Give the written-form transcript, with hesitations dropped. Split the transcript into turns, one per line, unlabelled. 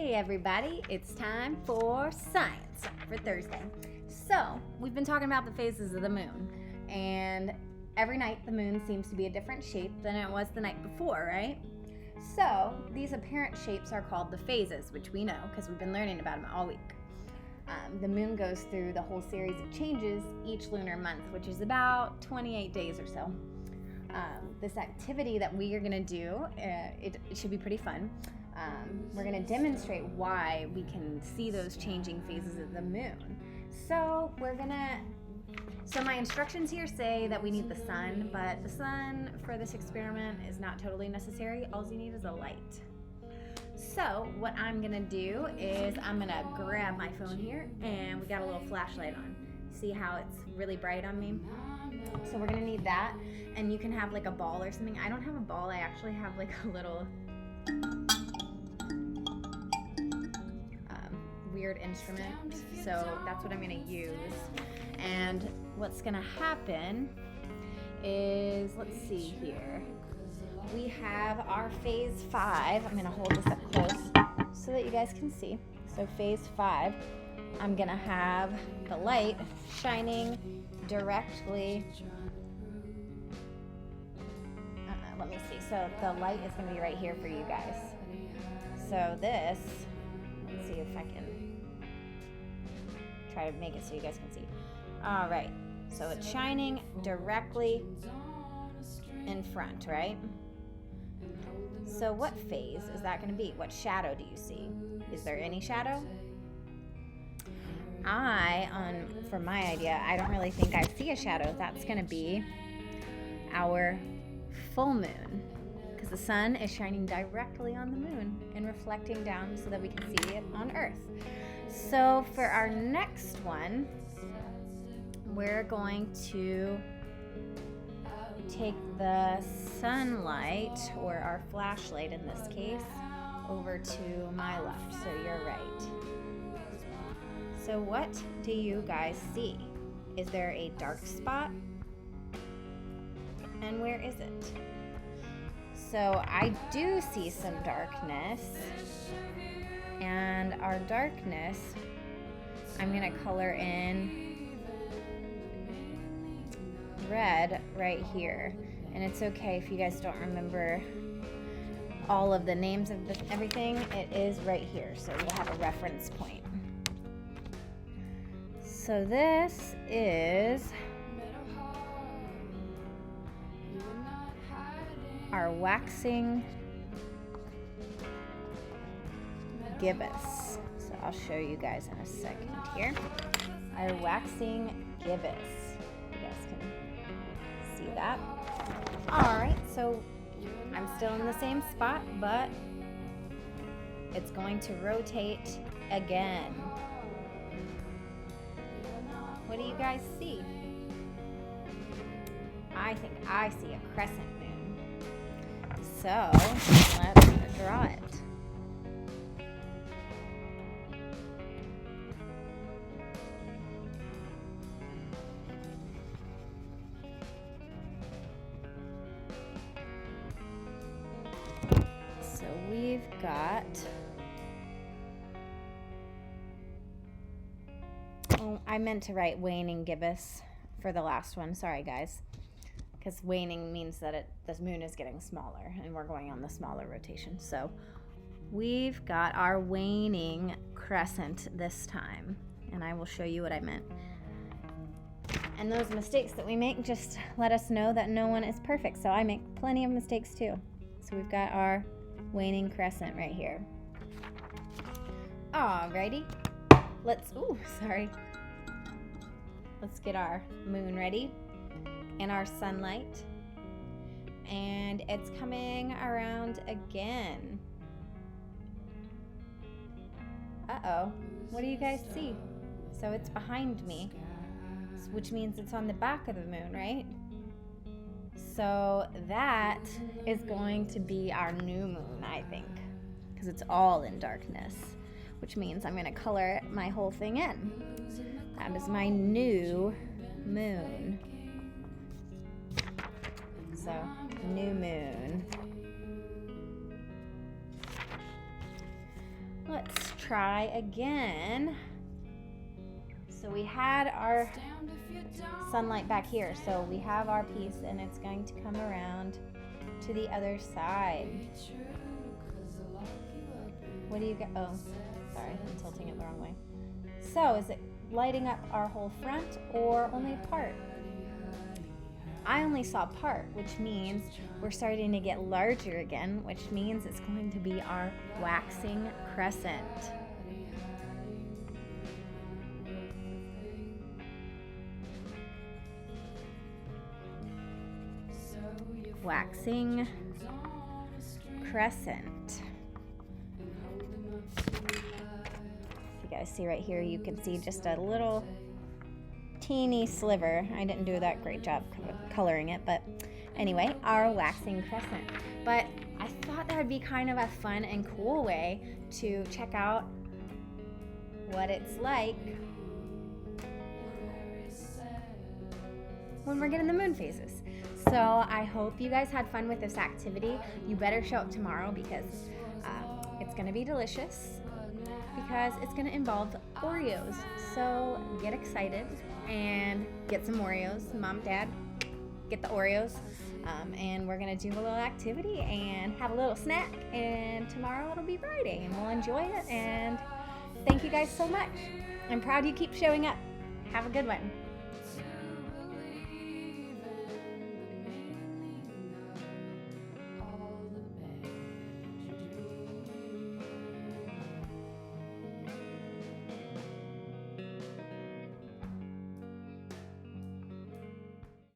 Hey everybody, it's time for science for Thursday. So, we've been talking about the phases of the moon, and every night the moon seems to be a different shape than it was the night before, right? So, these apparent shapes are called the phases, which we know because we've been learning about them all week. The moon goes through the whole series of changes each lunar month, which is about 28 days or so. This activity that we are going to do, it should be pretty fun. We're going to demonstrate why we can see those changing phases of the moon. So my instructions here say that we need the sun, but the sun for this experiment is not totally necessary. All you need is a light. So what I'm going to do is I'm going to grab my phone here, and we got a little flashlight on. See how it's really bright on me? So we're going to need that, and you can have like a ball or something. I don't have a ball. I actually have like a little weird instrument, so that's what I'm going to use. And what's going to happen is, let's see here, we have our phase 5. I'm going to hold this up close so that you guys can see. So phase 5, I'm going to have the light shining directly. Let me see. So the light is going to be right here for you guys. So this, let's see if I can try to make it so you guys can see. All right. So it's shining directly in front, right? So what phase is that going to be? What shadow do you see? Is there any shadow? For my idea, I don't really think I see a shadow. That's going to be our full moon, because the sun is shining directly on the moon and reflecting down so that we can see it on Earth. So for our next one, we're going to take the sunlight, or our flashlight in this case, over to my left, so you're right. So what do you guys see? Is there a dark spot? And where is it? So I do see some darkness, and our darkness, I'm gonna color in red right here. And it's okay if you guys don't remember all of the names of everything. It is right here, so we'll have a reference point. So this is our waxing gibbous. So I'll show you guys in a second here. Our waxing gibbous. You guys can see that. All right, so I'm still in the same spot, but it's going to rotate again. What do you guys see? I think I see a crescent moon. So let's draw it. So we've got, I meant to write waning gibbous for the last one. Sorry, guys. Because waning means that the moon is getting smaller, and we're going on the smaller rotation. So we've got our waning crescent this time, and I will show you what I meant. And those mistakes that we make, just let us know that no one is perfect. So I make plenty of mistakes too. So we've got our waning crescent right here. Alrighty. Let's get our moon ready and our sunlight. And it's coming around again. Uh-oh. What do you guys see? So it's behind me, which means it's on the back of the moon, right? So that is going to be our new moon, I think, because it's all in darkness, which means I'm going to color my whole thing in. That is my new moon. So, new moon. Let's try again. So we had our sunlight back here, so we have our piece, and it's going to come around to the other side. What do you get? Oh, sorry, I'm tilting it the wrong way. So is it lighting up our whole front or only part? I only saw part, which means we're starting to get larger again, which means it's going to be our waxing crescent. Waxing crescent. You guys see right here, you can see just a little teeny sliver. I didn't do that great job coloring it, but anyway, our waxing crescent. But I thought that would be kind of a fun and cool way to check out what it's like when we're getting the moon phases. So I hope you guys had fun with this activity. You better show up tomorrow because it's going to be delicious, because it's going to involve Oreos. So get excited and get some Oreos. Mom, Dad, get the Oreos. And we're going to do a little activity and have a little snack. And tomorrow it'll be Friday and we'll enjoy it. And thank you guys so much. I'm proud you keep showing up. Have a good one.